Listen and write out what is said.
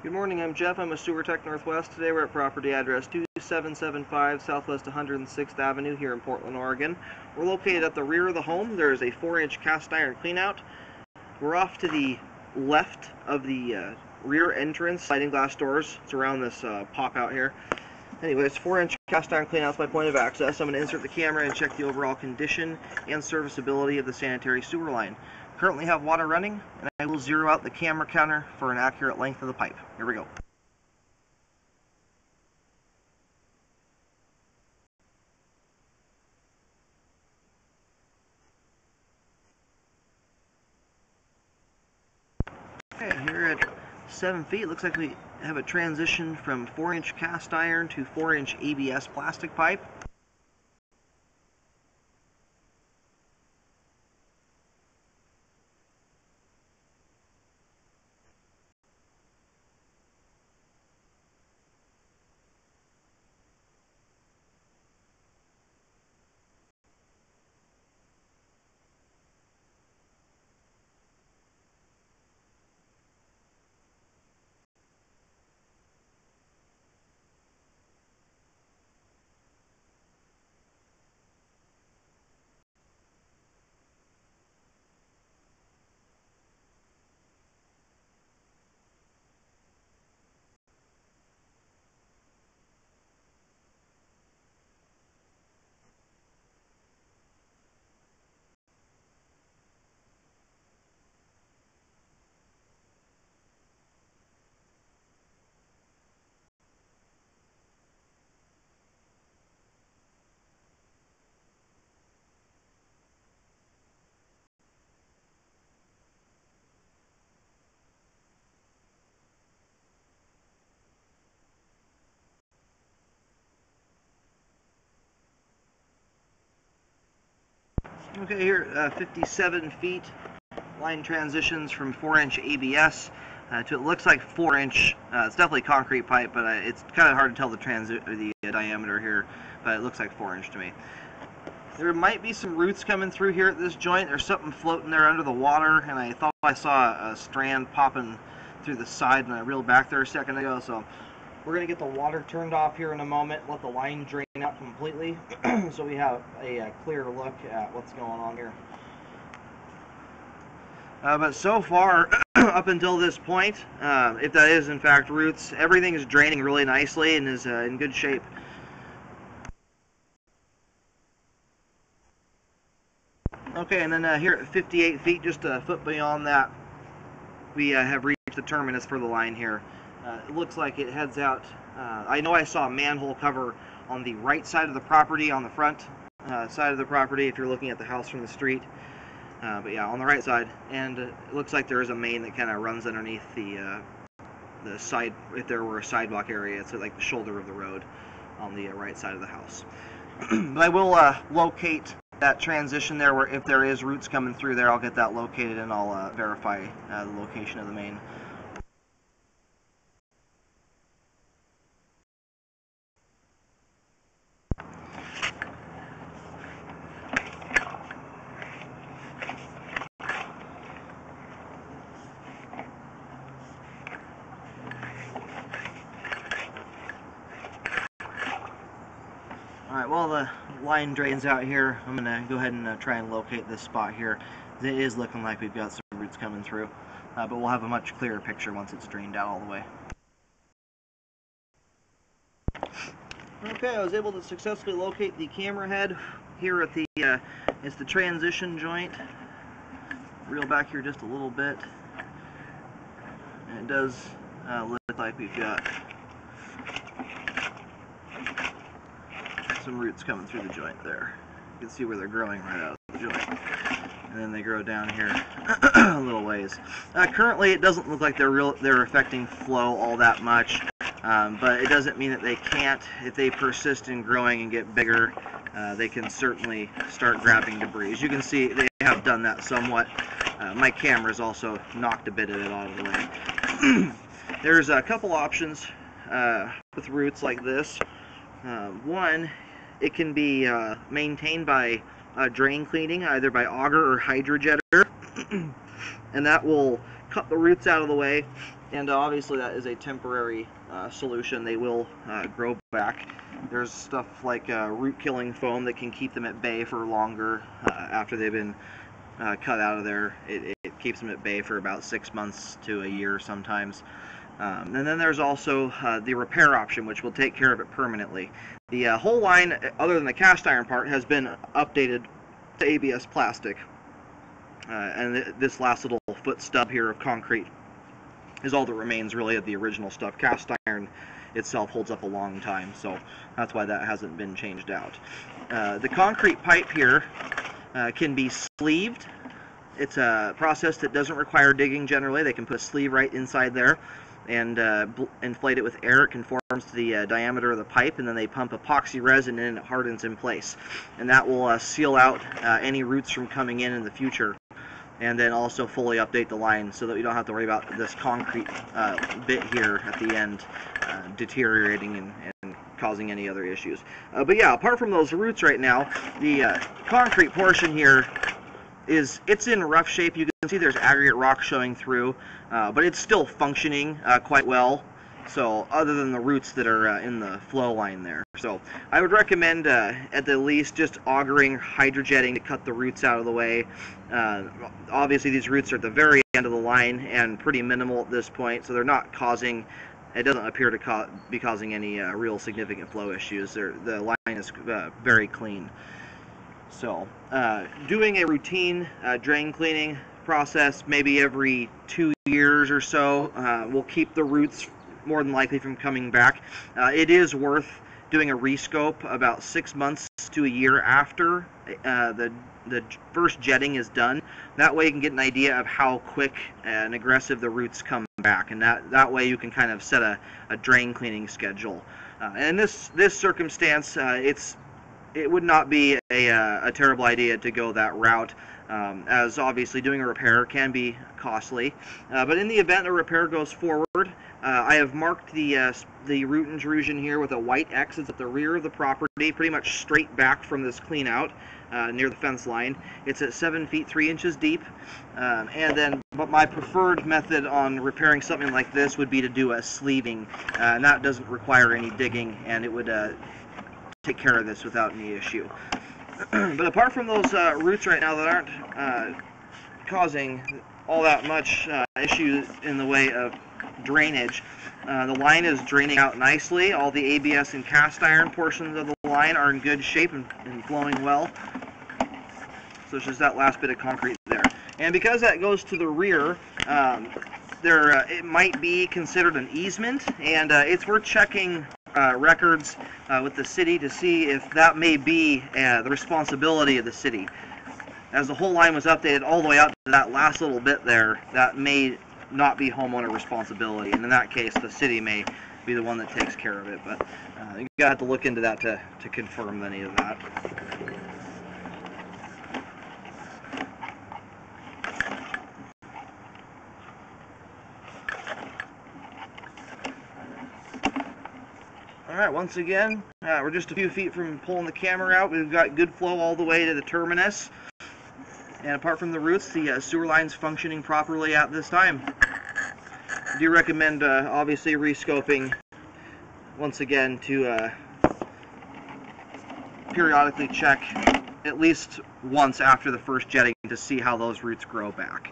Good morning, I'm Jeff. I'm a Sewer Tech Northwest. Today we're at property address 2775 Southwest 106th Avenue here in Portland, Oregon. We're located at the rear of the home. There is a 4-inch cast iron cleanout. We're off to the left of the rear entrance, sliding glass doors. It's around this pop out here. Anyways, 4-inch cast iron cleanout is my point of access. I'm going to insert the camera and check the overall condition and serviceability of the sanitary sewer line. Currently have water running, and I will zero out the camera counter for an accurate length of the pipe. Here we go. Okay, here at 7 feet, looks like we have a transition from 4-inch cast iron to 4-inch ABS plastic pipe. Okay, here 57 feet, line transitions from 4-inch ABS to it looks like 4-inch. It's definitely concrete pipe, but it's kind of hard to tell the diameter here, but it looks like 4-inch to me. There might be some roots coming through here at this joint. There's something floating there under the water, and I thought I saw a strand popping through the side when I reeled back there a second ago, so we're going to get the water turned off here in a moment, let the line drain out completely so we have a clear look at what's going on here. But so far, up until this point, if that is in fact roots, everything is draining really nicely and is in good shape. Okay, and then here at 58 feet, just a foot beyond that, we have reached the terminus for the line here. It looks like it heads out. I know I saw a manhole cover on the right side of the property, on the front side of the property, if you're looking at the house from the street. But yeah, on the right side, and it looks like there is a main that kind of runs underneath the side, if there were a sidewalk area, it's like the shoulder of the road on the right side of the house. But I will locate that transition there, where if there is roots coming through there, I'll get that located and I'll verify the location of the main. Alright, while the line drains out here, I'm going to go ahead and try and locate this spot here. It is looking like we've got some roots coming through, but we'll have a much clearer picture once it's drained out all the way. Okay, I was able to successfully locate the camera head here at the, it's the transition joint. Reel back here just a little bit. And it does look like we've got some roots coming through the joint there. You can see where they're growing right out of the joint. And then they grow down here a little ways. Currently, it doesn't look like they're affecting flow all that much, but it doesn't mean that they can't. If they persist in growing and get bigger, they can certainly start grabbing debris. As you can see, they have done that somewhat. My camera's also knocked a bit of it out of the way. There's a couple options with roots like this. One, it can be maintained by drain cleaning, either by auger or hydrojetter, and that will cut the roots out of the way And obviously that is a temporary solution. They will grow back. There's stuff like root-killing foam that can keep them at bay for longer after they've been cut out of there. It keeps them at bay for about 6 months to a year sometimes. And then there's also the repair option, which will take care of it permanently. The whole line, other than the cast iron part, has been updated to ABS plastic. And this last little foot stub here of concrete is all that remains really of the original stuff. Cast iron itself holds up a long time, so that's why that hasn't been changed out. The concrete pipe here can be sleeved. It's a process that doesn't require digging generally. They can put a sleeve right inside there and inflate it with air. It conforms to the diameter of the pipe, and then they pump epoxy resin in and it hardens in place. And that will seal out any roots from coming in the future, and then also fully update the line so that you don't have to worry about this concrete bit here at the end deteriorating and causing any other issues. But yeah, apart from those roots right now, the concrete portion here it's in rough shape. You can see there's aggregate rock showing through, but it's still functioning quite well. So other than the roots that are in the flow line there. So I would recommend at the least just augering, hydrojetting to cut the roots out of the way. Obviously these roots are at the very end of the line and pretty minimal at this point, so they're not causing, it doesn't appear to be causing any real significant flow issues. The line is very clean. So doing a routine drain cleaning process maybe every 2 years or so will keep the roots more than likely from coming back. It is worth doing a rescope about 6 months to a year after the first jetting is done. That way you can get an idea of how quick and aggressive the roots come back, and that way you can kind of set a drain cleaning schedule. And this circumstance, it would not be a terrible idea to go that route, as obviously doing a repair can be costly. But in the event a repair goes forward, I have marked the root intrusion here with a white X. It's at the rear of the property, pretty much straight back from this clean out near the fence line. It's at 7 feet 3 inches deep. But my preferred method on repairing something like this would be to do a sleeving, and that doesn't require any digging, and it would take care of this without any issue. But apart from those roots right now that aren't causing all that much issue in the way of drainage, the line is draining out nicely. All the ABS and cast iron portions of the line are in good shape and flowing well. So it's just that last bit of concrete there. And because that goes to the rear, it might be considered an easement, and it's worth checking records with the city to see if that may be the responsibility of the city. As the whole line was updated all the way out to that last little bit there, that may not be homeowner responsibility, and in that case the city may be the one that takes care of it. But you gotta have to look into that to confirm any of that. Alright, once again, we're just a few feet from pulling the camera out. We've got good flow all the way to the terminus. And apart from the roots, the sewer line's functioning properly at this time. I do recommend, obviously, rescoping, once again, to periodically check at least once after the first jetting to see how those roots grow back.